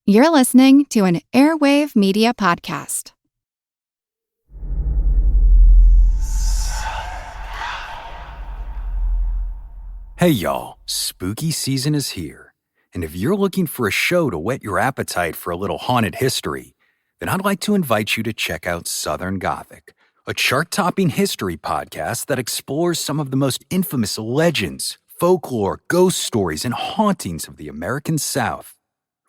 You're listening to an Airwave Media Podcast. Hey y'all, spooky season is here. And if you're looking for a show to whet your appetite for a little haunted history, then I'd like to invite you to check out Southern Gothic, a chart-topping history podcast that explores some of the most infamous legends, folklore, ghost stories, and hauntings of the American South.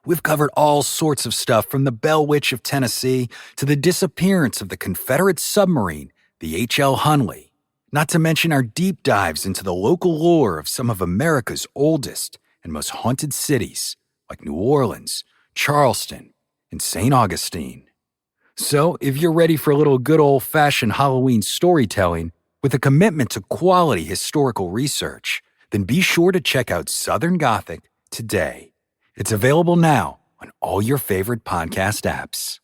We've covered all sorts of stuff from the Bell Witch of Tennessee to the disappearance of the Confederate submarine, the H.L. Hunley, not to mention our deep dives into the local lore of some of America's oldest and most haunted cities, like New Orleans, Charleston, and St. Augustine. So, if you're ready for a little good old-fashioned Halloween storytelling with a commitment to quality historical research, then be sure to check out Southern Gothic today. It's available now on all your favorite podcast apps.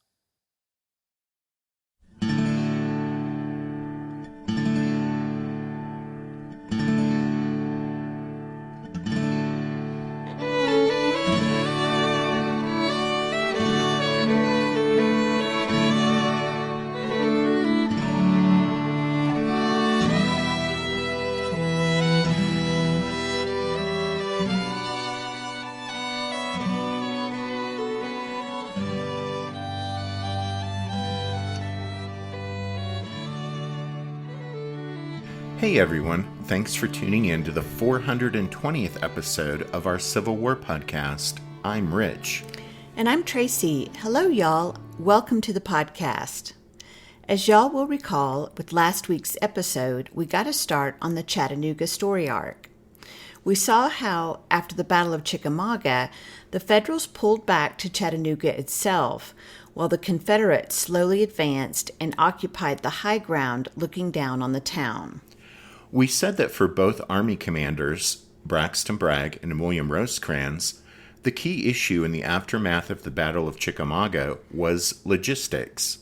Hey everyone, thanks for tuning in to the 420th episode of our Civil War podcast. I'm Rich. And I'm Tracy. Hello y'all, welcome to the podcast. As y'all will recall, with last week's episode, we got a start on the Chattanooga story arc. We saw how, after the Battle of Chickamauga, the Federals pulled back to Chattanooga itself, while the Confederates slowly advanced and occupied the high ground looking down on the town. We said that for both Army commanders, Braxton Bragg and William Rosecrans, the key issue in the aftermath of the Battle of Chickamauga was logistics.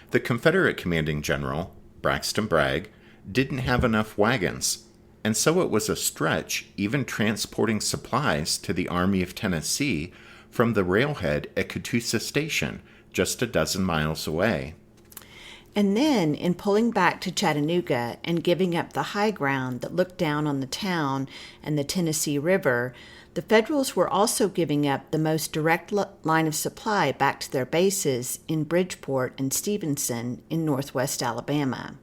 The Confederate commanding general, Braxton Bragg, didn't have enough wagons, and so it was a stretch even transporting supplies to the Army of Tennessee from the railhead at Catoosa Station, just a dozen miles away. And then, in pulling back to Chattanooga and giving up the high ground that looked down on the town and the Tennessee River, the Federals were also giving up the most direct line of supply back to their bases in Bridgeport and Stevenson in northwest Alabama.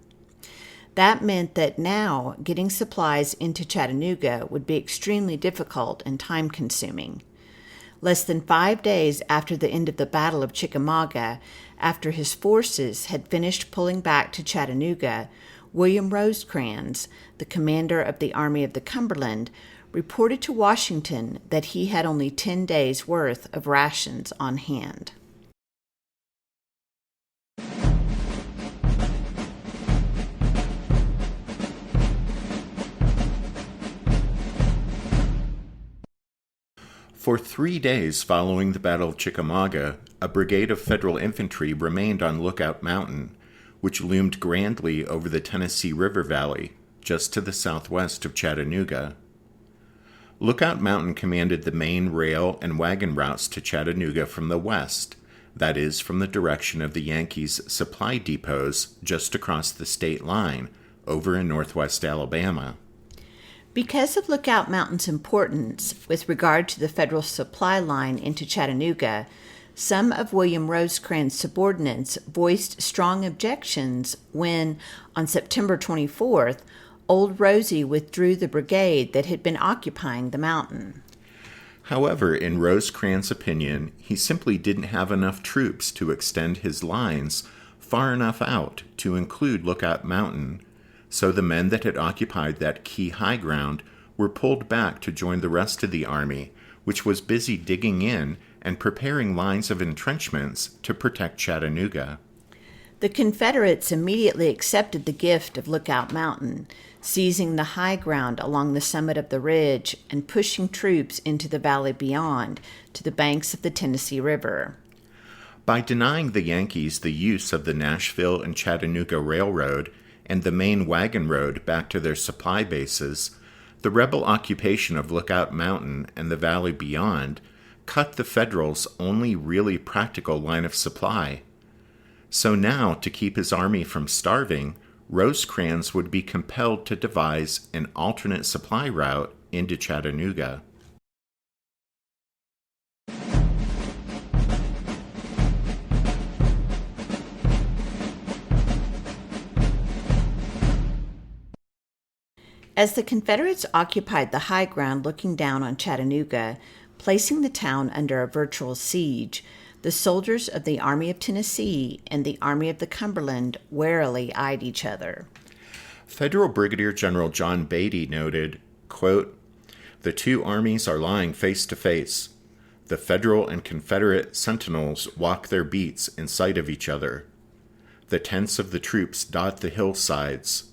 That meant that now getting supplies into Chattanooga would be extremely difficult and time-consuming. Less than 5 days after the end of the Battle of Chickamauga, after his forces had finished pulling back to Chattanooga, William Rosecrans, the commander of the Army of the Cumberland, reported to Washington that he had only 10 days' worth of rations on hand. For 3 days following the Battle of Chickamauga, a brigade of Federal infantry remained on Lookout Mountain, which loomed grandly over the Tennessee River Valley, just to the southwest of Chattanooga. Lookout Mountain commanded the main rail and wagon routes to Chattanooga from the west, that is, from the direction of the Yankees' supply depots just across the state line, over in northwest Alabama. Because of Lookout Mountain's importance with regard to the Federal supply line into Chattanooga, some of William Rosecrans' subordinates voiced strong objections when, on September 24th, Old Rosie withdrew the brigade that had been occupying the mountain. However, in Rosecrans' opinion, he simply didn't have enough troops to extend his lines far enough out to include Lookout Mountain, so the men that had occupied that key high ground were pulled back to join the rest of the army, which was busy digging in and preparing lines of entrenchments to protect Chattanooga. The Confederates immediately accepted the gift of Lookout Mountain, seizing the high ground along the summit of the ridge and pushing troops into the valley beyond, to the banks of the Tennessee River. By denying the Yankees the use of the Nashville and Chattanooga Railroad and the main wagon road back to their supply bases, the rebel occupation of Lookout Mountain and the valley beyond cut the Federals' only really practical line of supply. So now, to keep his army from starving, Rosecrans would be compelled to devise an alternate supply route into Chattanooga. As the Confederates occupied the high ground looking down on Chattanooga, placing the town under a virtual siege, the soldiers of the Army of Tennessee and the Army of the Cumberland warily eyed each other. Federal Brigadier General John Beatty noted, quote, "The two armies are lying face to face. The Federal and Confederate sentinels walk their beats in sight of each other. The tents of the troops dot the hillsides.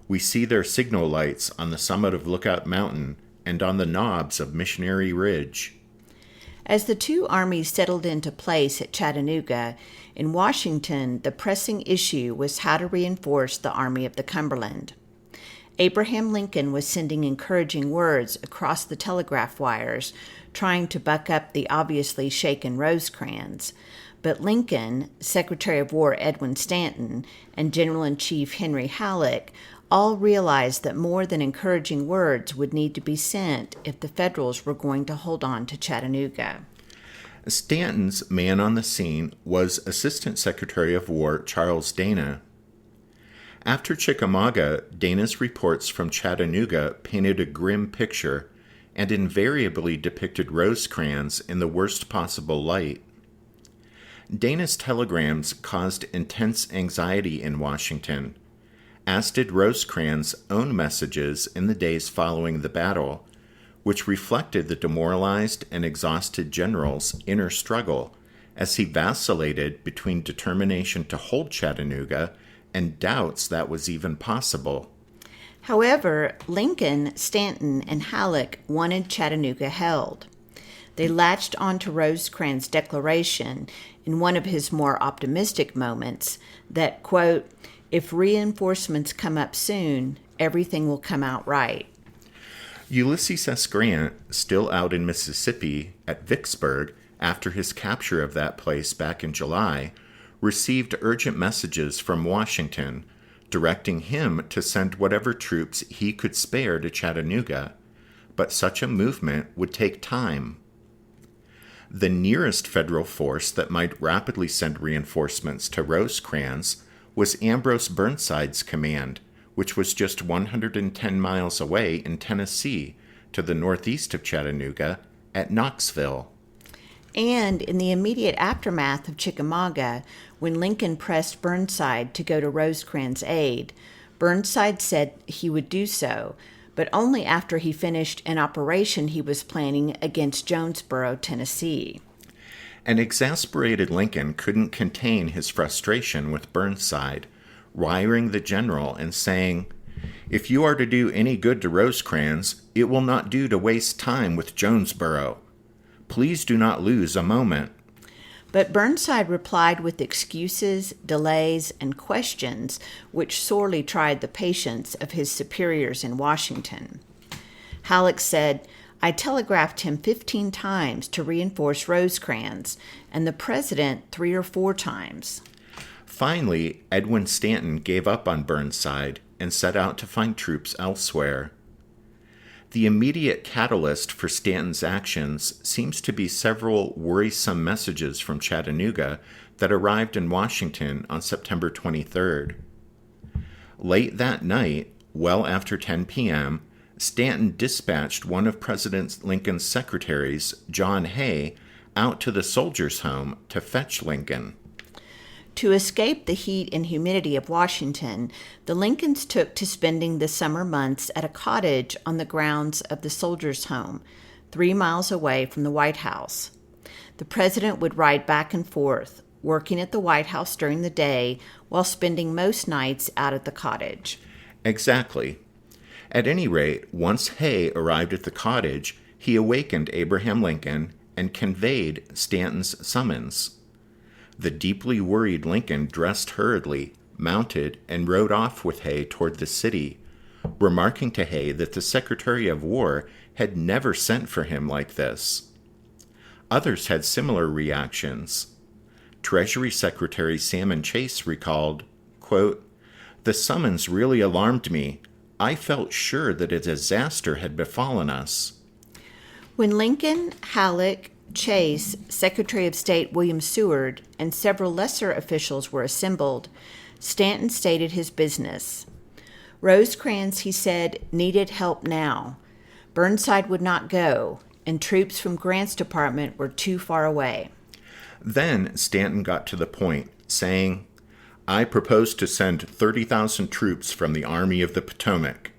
We see their signal lights on the summit of Lookout Mountain and on the knobs of Missionary Ridge." As the two armies settled into place at Chattanooga, in Washington, the pressing issue was how to reinforce the Army of the Cumberland. Abraham Lincoln was sending encouraging words across the telegraph wires, trying to buck up the obviously shaken Rosecrans. But Lincoln, Secretary of War Edwin Stanton, and General-in-Chief Henry Halleck all realized that more than encouraging words would need to be sent if the Federals were going to hold on to Chattanooga. Stanton's man on the scene was Assistant Secretary of War Charles Dana. After Chickamauga, Dana's reports from Chattanooga painted a grim picture and invariably depicted Rosecrans in the worst possible light. Dana's telegrams caused intense anxiety in Washington, as did Rosecrans' own messages in the days following the battle, which reflected the demoralized and exhausted general's inner struggle as he vacillated between determination to hold Chattanooga and doubts that was even possible. However, Lincoln, Stanton, and Halleck wanted Chattanooga held. They latched onto Rosecrans' declaration in one of his more optimistic moments that, quote, "If reinforcements come up soon, everything will come out right." Ulysses S. Grant, still out in Mississippi at Vicksburg after his capture of that place back in July, received urgent messages from Washington directing him to send whatever troops he could spare to Chattanooga, but such a movement would take time. The nearest Federal force that might rapidly send reinforcements to Rosecrans was Ambrose Burnside's command, which was just 110 miles away in Tennessee, to the northeast of Chattanooga, at Knoxville. And in the immediate aftermath of Chickamauga, when Lincoln pressed Burnside to go to Rosecrans' aid, Burnside said he would do so, but only after he finished an operation he was planning against Jonesboro, Tennessee. An exasperated Lincoln couldn't contain his frustration with Burnside, wiring the general and saying, "If you are to do any good to Rosecrans, it will not do to waste time with Jonesboro. Please do not lose a moment." But Burnside replied with excuses, delays, and questions which sorely tried the patience of his superiors in Washington. Halleck said, "I telegraphed him 15 times to reinforce Rosecrans, and the president 3 or 4 times. Finally, Edwin Stanton gave up on Burnside and set out to find troops elsewhere. The immediate catalyst for Stanton's actions seems to be several worrisome messages from Chattanooga that arrived in Washington on September 23rd. Late that night, well after 10 p.m., Stanton dispatched one of President Lincoln's secretaries, John Hay, out to the Soldiers' Home to fetch Lincoln. To escape the heat and humidity of Washington, the Lincolns took to spending the summer months at a cottage on the grounds of the Soldiers' Home, 3 miles away from the White House. The president would ride back and forth, working at the White House during the day while spending most nights out at the cottage. Exactly. At any rate, once Hay arrived at the cottage, he awakened Abraham Lincoln and conveyed Stanton's summons. The deeply worried Lincoln dressed hurriedly, mounted, and rode off with Hay toward the city, remarking to Hay that the Secretary of War had never sent for him like this. Others had similar reactions. Treasury Secretary Salmon Chase recalled, quote, "The summons really alarmed me. I felt sure that a disaster had befallen us." When Lincoln, Halleck, Chase, Secretary of State William Seward, and several lesser officials were assembled, Stanton stated his business. Rosecrans, he said, needed help now. Burnside would not go, and troops from Grant's department were too far away. Then Stanton got to the point, saying, "I propose to send 30,000 troops from the Army of the Potomac."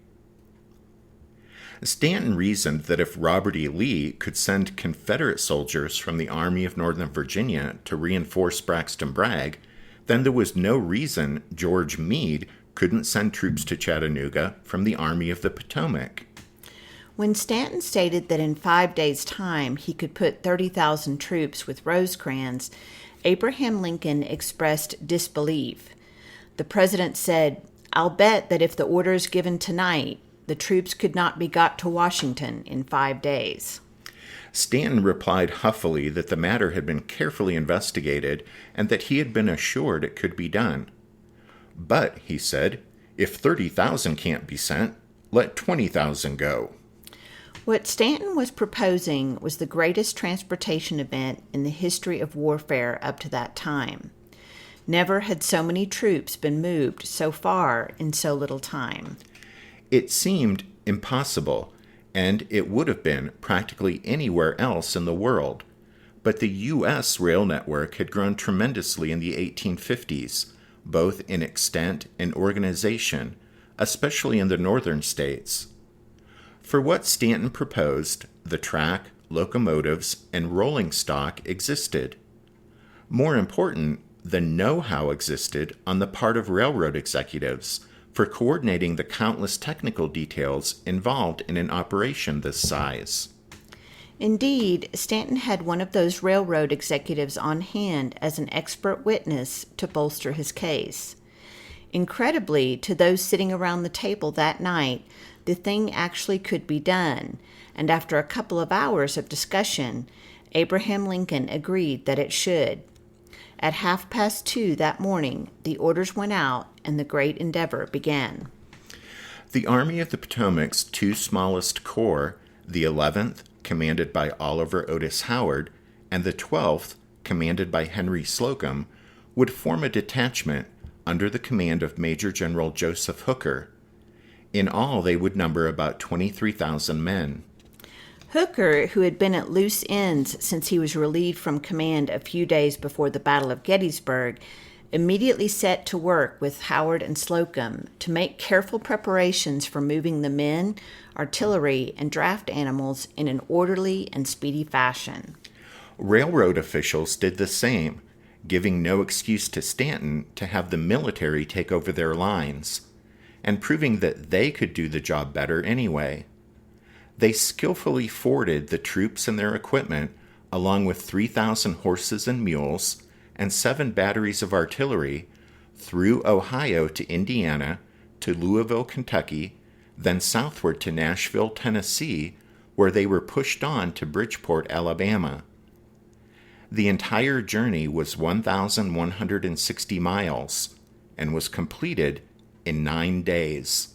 Stanton reasoned that if Robert E. Lee could send Confederate soldiers from the Army of Northern Virginia to reinforce Braxton Bragg, then there was no reason George Meade couldn't send troops to Chattanooga from the Army of the Potomac. When Stanton stated that in 5 days' time he could put 30,000 troops with Rosecrans, Abraham Lincoln expressed disbelief. The president said, "I'll bet that if the order is given tonight, the troops could not be got to Washington in 5 days. Stanton replied huffily that the matter had been carefully investigated and that he had been assured it could be done. "But," he said, "if 30,000 can't be sent, let 20,000 go." What Stanton was proposing was the greatest transportation event in the history of warfare up to that time. Never had so many troops been moved so far in so little time. It seemed impossible, and it would have been practically anywhere else in the world. But the U.S. rail network had grown tremendously in the 1850s, both in extent and organization, especially in the northern states. For what Stanton proposed, the track, locomotives, and rolling stock existed. More important, the know-how existed on the part of railroad executives for coordinating the countless technical details involved in an operation this size. Indeed, Stanton had one of those railroad executives on hand as an expert witness to bolster his case. Incredibly, to those sitting around the table that night, the thing actually could be done, and after a couple of hours of discussion, Abraham Lincoln agreed that it should. At 2:30 that morning, the orders went out and the great endeavor began. The Army of the Potomac's two smallest corps, the 11th, commanded by Oliver Otis Howard, and the 12th, commanded by Henry Slocum, would form a detachment under the command of Major General Joseph Hooker. In all, they would number about 23,000 men. Hooker, who had been at loose ends since he was relieved from command a few days before the Battle of Gettysburg, immediately set to work with Howard and Slocum to make careful preparations for moving the men, artillery, and draft animals in an orderly and speedy fashion. Railroad officials did the same, giving no excuse to Stanton to have the military take over their lines, and proving that they could do the job better anyway. They skillfully forwarded the troops and their equipment, along with 3,000 horses and mules and 7 batteries of artillery, through Ohio to Indiana, to Louisville, Kentucky, then southward to Nashville, Tennessee, where they were pushed on to Bridgeport, Alabama. The entire journey was 1,160 miles and was completed in 9 days.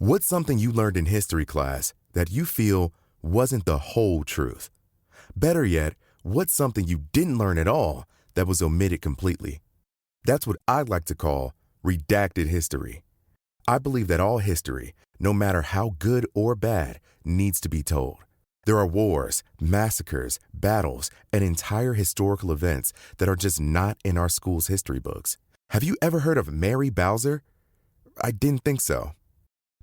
What's something you learned in history class that you feel wasn't the whole truth? Better yet, what's something you didn't learn at all that was omitted completely? That's what I'd like to call redacted history. I believe that all history, no matter how good or bad, needs to be told. There are wars, massacres, battles, and entire historical events that are just not in our school's history books. Have you ever heard of Mary Bowser? I didn't think so.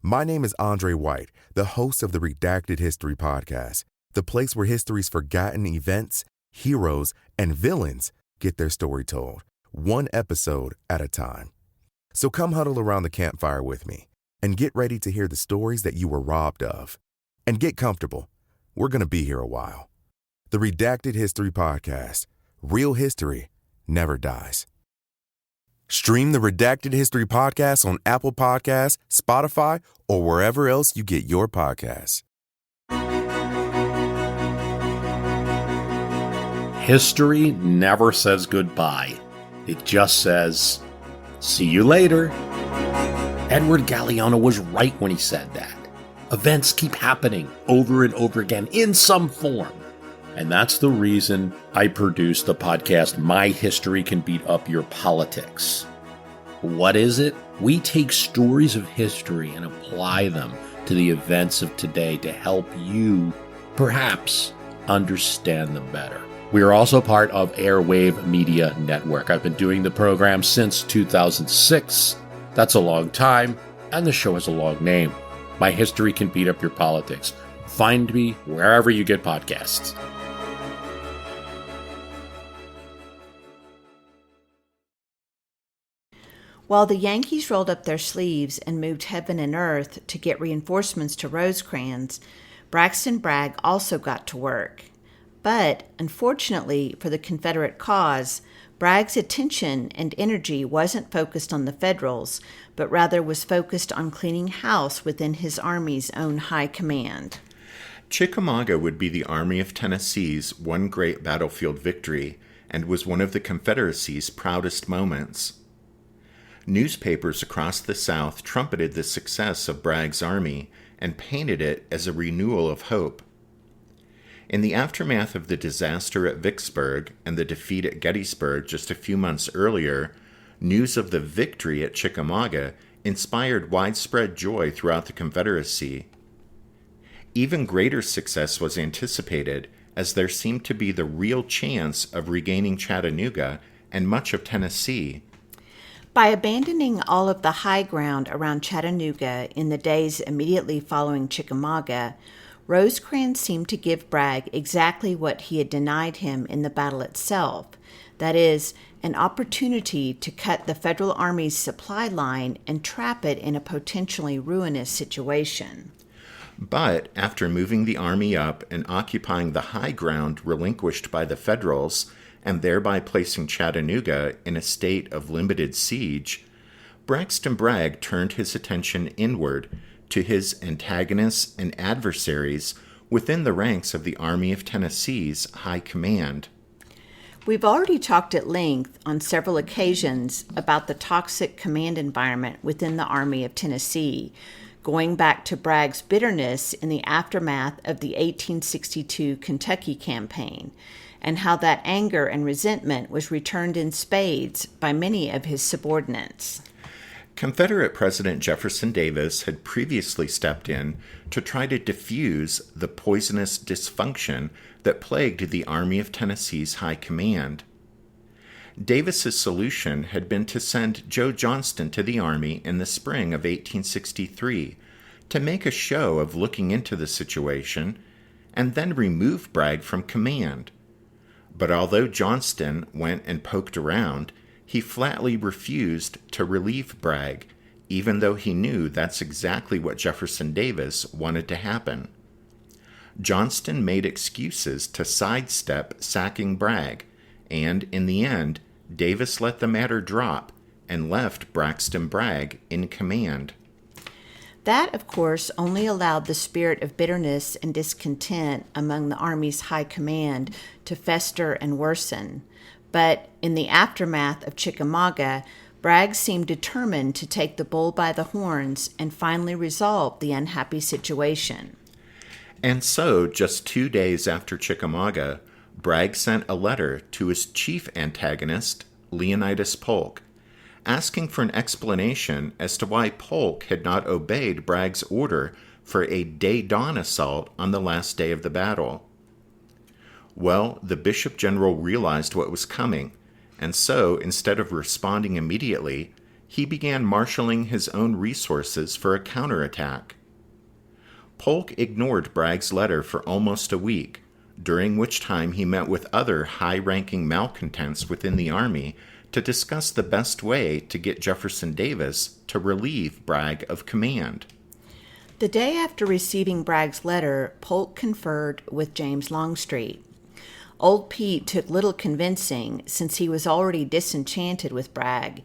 My name is Andre White, the host of the Redacted History Podcast, the place where history's forgotten events, heroes, and villains get their story told, one episode at a time. So come huddle around the campfire with me and get ready to hear the stories that you were robbed of. And get comfortable. We're going to be here a while. The Redacted History Podcast. Real history never dies. Stream the Redacted History podcast on Apple Podcasts, Spotify, or wherever else you get your podcasts. History never says goodbye. It just says, see you later. Edward Galeano was right when he said that. Events keep happening over and over again in some form. And that's the reason I produced the podcast, My History Can Beat Up Your Politics. What is it? We take stories of history and apply them to the events of today to help you, perhaps, understand them better. We are also part of Airwave Media Network. I've been doing the program since 2006. That's a long time, and the show has a long name. My History Can Beat Up Your Politics. Find me wherever you get podcasts. While the Yankees rolled up their sleeves and moved heaven and earth to get reinforcements to Rosecrans, Braxton Bragg also got to work. But, unfortunately for the Confederate cause, Bragg's attention and energy wasn't focused on the Federals, but rather was focused on cleaning house within his Army's own high command. Chickamauga would be the Army of Tennessee's one great battlefield victory and was one of the Confederacy's proudest moments. Newspapers across the South trumpeted the success of Bragg's army and painted it as a renewal of hope. In the aftermath of the disaster at Vicksburg and the defeat at Gettysburg just a few months earlier, news of the victory at Chickamauga inspired widespread joy throughout the Confederacy. Even greater success was anticipated, as there seemed to be the real chance of regaining Chattanooga and much of Tennessee. By abandoning all of the high ground around Chattanooga in the days immediately following Chickamauga, Rosecrans seemed to give Bragg exactly what he had denied him in the battle itself, that is, an opportunity to cut the Federal Army's supply line and trap it in a potentially ruinous situation. But after moving the army up and occupying the high ground relinquished by the Federals, and thereby placing Chattanooga in a state of limited siege, Braxton Bragg turned his attention inward to his antagonists and adversaries within the ranks of the Army of Tennessee's high command. We've already talked at length on several occasions about the toxic command environment within the Army of Tennessee, going back to Bragg's bitterness in the aftermath of the 1862 Kentucky campaign, and how that anger and resentment was returned in spades by many of his subordinates. Confederate President Jefferson Davis had previously stepped in to try to diffuse the poisonous dysfunction that plagued the Army of Tennessee's high command. Davis's solution had been to send Joe Johnston to the Army in the spring of 1863 to make a show of looking into the situation and then remove Bragg from command. But although Johnston went and poked around, he flatly refused to relieve Bragg, even though he knew that's exactly what Jefferson Davis wanted to happen. Johnston made excuses to sidestep sacking Bragg, and in the end, Davis let the matter drop and left Braxton Bragg in command. That, of course, only allowed the spirit of bitterness and discontent among the Army's high command to fester and worsen. But in the aftermath of Chickamauga, Bragg seemed determined to take the bull by the horns and finally resolve the unhappy situation. And so, just 2 days after Chickamauga, Bragg sent a letter to his chief antagonist, Leonidas Polk, asking for an explanation as to why Polk had not obeyed Bragg's order for a day-dawn assault on the last day of the battle. Well, the Bishop General realized what was coming, and so, instead of responding immediately, he began marshaling his own resources for a counterattack. Polk ignored Bragg's letter for almost a week, during which time he met with other high-ranking malcontents within the Army to discuss the best way to get Jefferson Davis to relieve Bragg of command. The day after receiving Bragg's letter, Polk conferred with James Longstreet. Old Pete took little convincing, since he was already disenchanted with Bragg.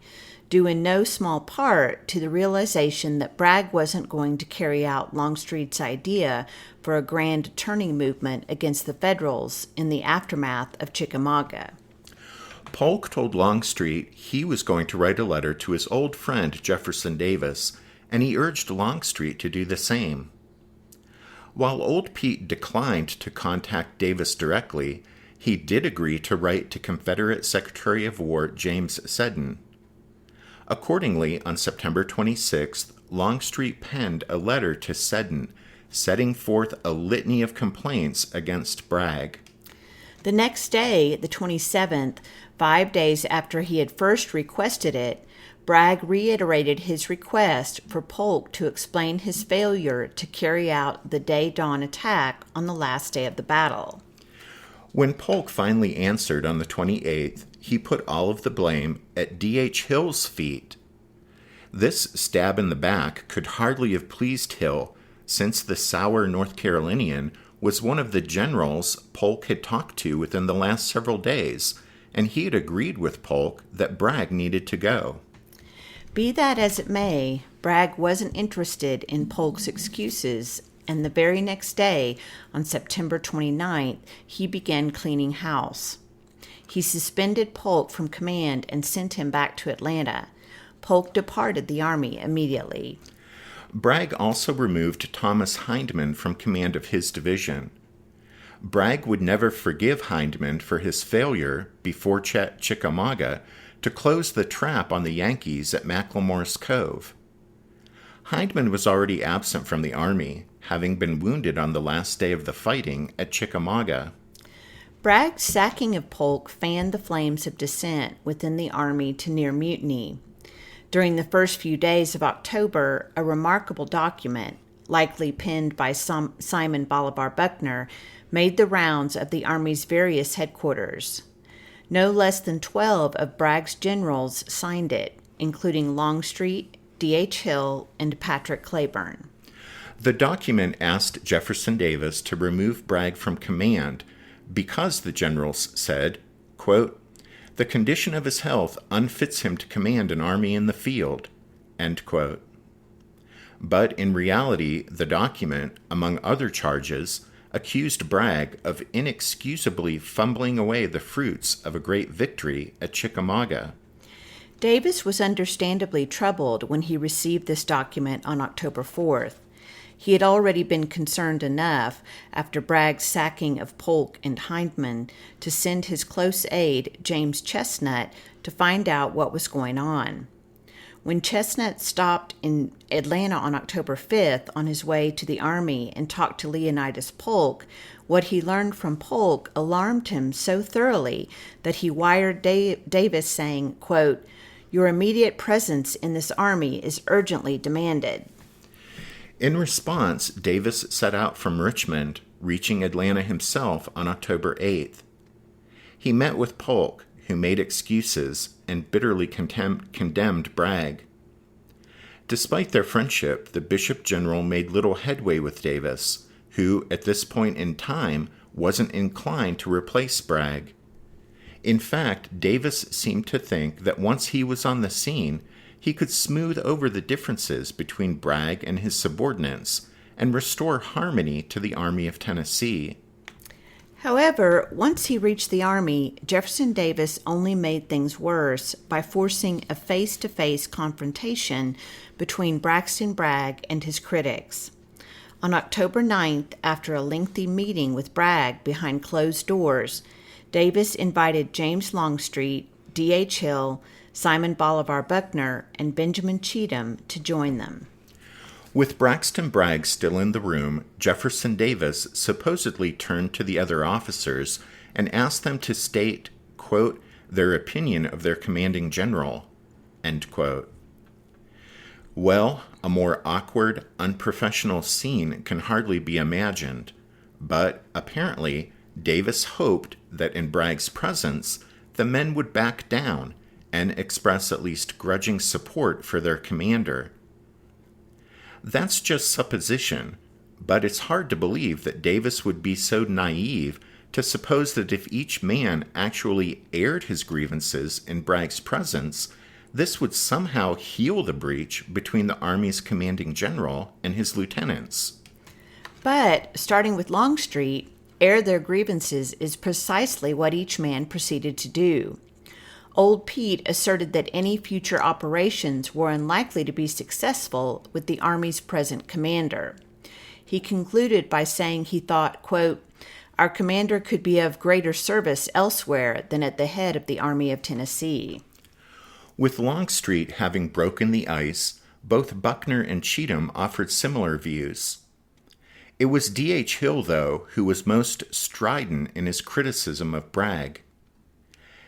due in no small part to the realization that Bragg wasn't going to carry out Longstreet's idea for a grand turning movement against the Federals in the aftermath of Chickamauga. Polk told Longstreet he was going to write a letter to his old friend Jefferson Davis, and he urged Longstreet to do the same. While Old Pete declined to contact Davis directly, he did agree to write to Confederate Secretary of War James Seddon. Accordingly, on September 26th, Longstreet penned a letter to Seddon, setting forth a litany of complaints against Bragg. The next day, the 27th, 5 days after he had first requested it, Bragg reiterated his request for Polk to explain his failure to carry out the day-dawn attack on the last day of the battle. When Polk finally answered on the 28th, he put all of the blame at D.H. Hill's feet. This stab in the back could hardly have pleased Hill, since the sour North Carolinian was one of the generals Polk had talked to within the last several days, and he had agreed with Polk that Bragg needed to go. Be that as it may, Bragg wasn't interested in Polk's excuses, and the very next day, on September 29th, he began cleaning house. He suspended Polk from command and sent him back to Atlanta. Polk departed the Army immediately. Bragg also removed Thomas Hindman from command of his division. Bragg would never forgive Hindman for his failure, before Chickamauga, to close the trap on the Yankees at McLemore's Cove. Hindman was already absent from the Army, having been wounded on the last day of the fighting at Chickamauga. Bragg's sacking of Polk fanned the flames of dissent within the Army to near mutiny. During the first few days of October, a remarkable document, likely penned by Simon Bolivar Buckner, made the rounds of the Army's various headquarters. No less than 12 of Bragg's generals signed it, including Longstreet, D.H. Hill, and Patrick Cleburne. The document asked Jefferson Davis to remove Bragg from command because, the generals said, quote, "The condition of his health unfits him to command an army in the field," end quote. But in reality, the document, among other charges, accused Bragg of inexcusably fumbling away the fruits of a great victory at Chickamauga. Davis was understandably troubled when he received this document on October 4th. He had already been concerned enough, after Bragg's sacking of Polk and Hindman, to send his close aide, James Chestnut, to find out what was going on. When Chestnut stopped in Atlanta on October 5th on his way to the Army and talked to Leonidas Polk, what he learned from Polk alarmed him so thoroughly that he wired Davis saying, quote, "Your immediate presence in this army is urgently demanded." In response, Davis set out from Richmond, reaching Atlanta himself on October 8th. He met with Polk, who made excuses and bitterly condemned Bragg. Despite their friendship, the Bishop General made little headway with Davis, who, at this point in time, wasn't inclined to replace Bragg. In fact, Davis seemed to think that once he was on the scene, he could smooth over the differences between Bragg and his subordinates and restore harmony to the Army of Tennessee. However, once he reached the Army, Jefferson Davis only made things worse by forcing a face-to-face confrontation between Braxton Bragg and his critics. On October 9th, after a lengthy meeting with Bragg behind closed doors, Davis invited James Longstreet, D.H. Hill, Simon Bolivar Buckner, and Benjamin Cheatham to join them. With Braxton Bragg still in the room, Jefferson Davis supposedly turned to the other officers and asked them to state, quote, their opinion of their commanding general, end quote. Well, a more awkward, unprofessional scene can hardly be imagined, but apparently Davis hoped that in Bragg's presence the men would back down and express at least grudging support for their commander. That's just supposition, but it's hard to believe that Davis would be so naive to suppose that if each man actually aired his grievances in Bragg's presence, This would somehow heal the breach between the Army's commanding general and his lieutenants. But, starting with Longstreet, air their grievances is precisely what each man proceeded to do. Old Pete asserted that any future operations were unlikely to be successful with the Army's present commander. He concluded by saying he thought, quote, "Our commander could be of greater service elsewhere than at the head of the Army of Tennessee." With Longstreet having broken the ice, both Buckner and Cheatham offered similar views. It was D.H. Hill, though, who was most strident in his criticism of Bragg.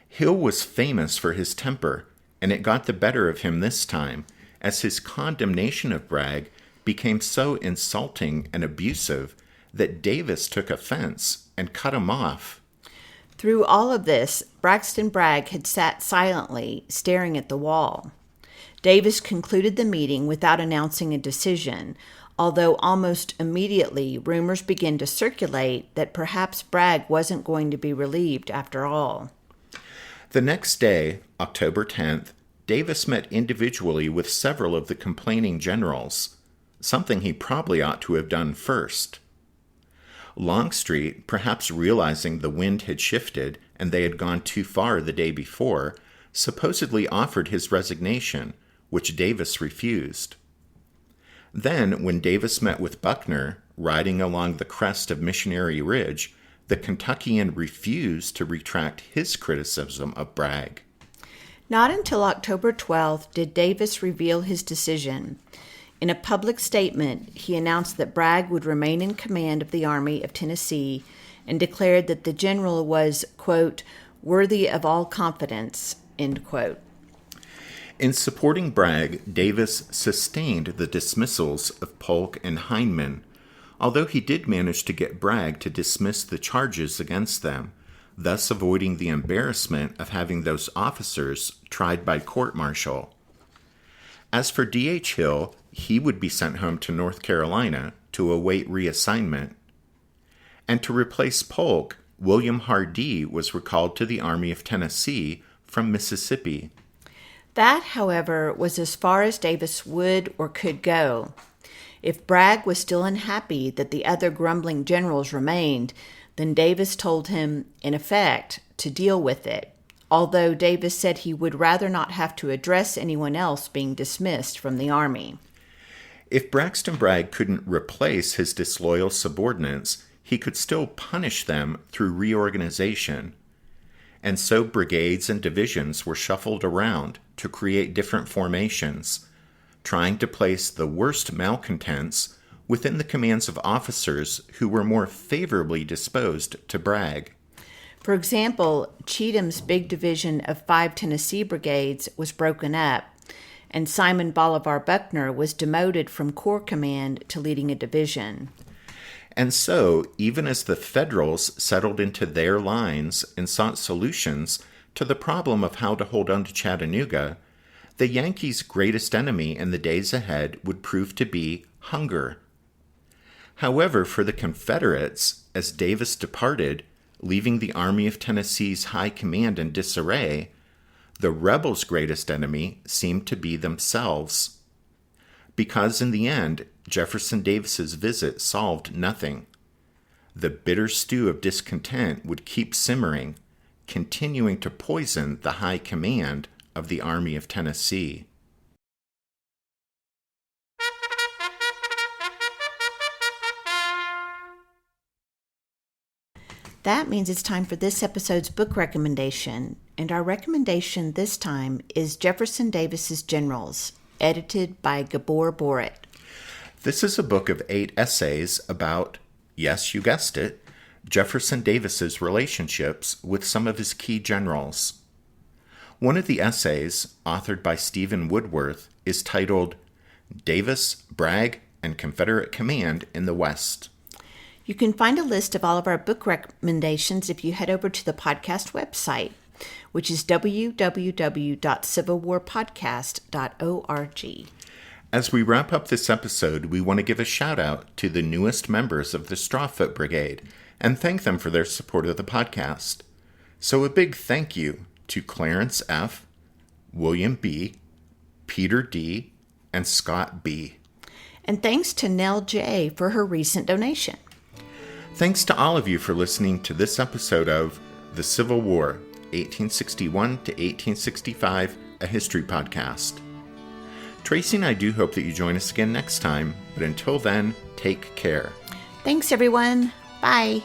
Hill was famous for his temper, and it got the better of him this time, as his condemnation of Bragg became so insulting and abusive that Davis took offense and cut him off. Through all of this, Braxton Bragg had sat silently, staring at the wall. Davis concluded the meeting without announcing a decision, although almost immediately rumors began to circulate that perhaps Bragg wasn't going to be relieved after all. The next day, October 10th, Davis met individually with several of the complaining generals, something he probably ought to have done first. Longstreet, perhaps realizing the wind had shifted and they had gone too far the day before, supposedly offered his resignation, which Davis refused. Then, when Davis met with Buckner, riding along the crest of Missionary Ridge, the Kentuckian refused to retract his criticism of Bragg. Not until October 12th did Davis reveal his decision. In a public statement, he announced that Bragg would remain in command of the Army of Tennessee and declared that the general was, quote, "worthy of all confidence," end quote. In supporting Bragg, Davis sustained the dismissals of Polk and Hindman, although he did manage to get Bragg to dismiss the charges against them, thus avoiding the embarrassment of having those officers tried by court-martial. As for D.H. Hill, he would be sent home to North Carolina to await reassignment. And to replace Polk, William Hardee was recalled to the Army of Tennessee from Mississippi. That, however, was as far as Davis would or could go. If Bragg was still unhappy that the other grumbling generals remained, then Davis told him, in effect, to deal with it, although Davis said he would rather not have to address anyone else being dismissed from the Army. If Braxton Bragg couldn't replace his disloyal subordinates, he could still punish them through reorganization. And so brigades and divisions were shuffled around to create different formations, trying to place the worst malcontents within the commands of officers who were more favorably disposed to Bragg. For example, Cheatham's big division of 5 Tennessee brigades was broken up, and Simon Bolivar Buckner was demoted from Corps Command to leading a division. And so, even as the Federals settled into their lines and sought solutions to the problem of how to hold on to Chattanooga, the Yankees' greatest enemy in the days ahead would prove to be hunger. However, for the Confederates, as Davis departed, leaving the Army of Tennessee's high command in disarray, the rebels' greatest enemy seemed to be themselves. Because in the end, Jefferson Davis's visit solved nothing. The bitter stew of discontent would keep simmering, continuing to poison the high command of the Army of Tennessee. That means it's time for this episode's book recommendation, and our recommendation this time is Jefferson Davis's Generals, edited by Gabor Borit. This is a book of 8 essays about, yes, you guessed it, Jefferson Davis's relationships with some of his key generals. One of the essays, authored by Stephen Woodworth, is titled Davis, Bragg, and Confederate Command in the West. You can find a list of all of our book recommendations if you head over to the podcast website, which is www.civilwarpodcast.org. As we wrap up this episode, we want to give a shout out to the newest members of the Strawfoot Brigade and thank them for their support of the podcast. So a big thank you to Clarence F., William B., Peter D., and Scott B. And thanks to Nell J. for her recent donation. Thanks to all of you for listening to this episode of The Civil War, 1861 to 1865, a history podcast. Tracy and I do hope that you join us again next time, but until then, take care. Thanks, everyone. Bye.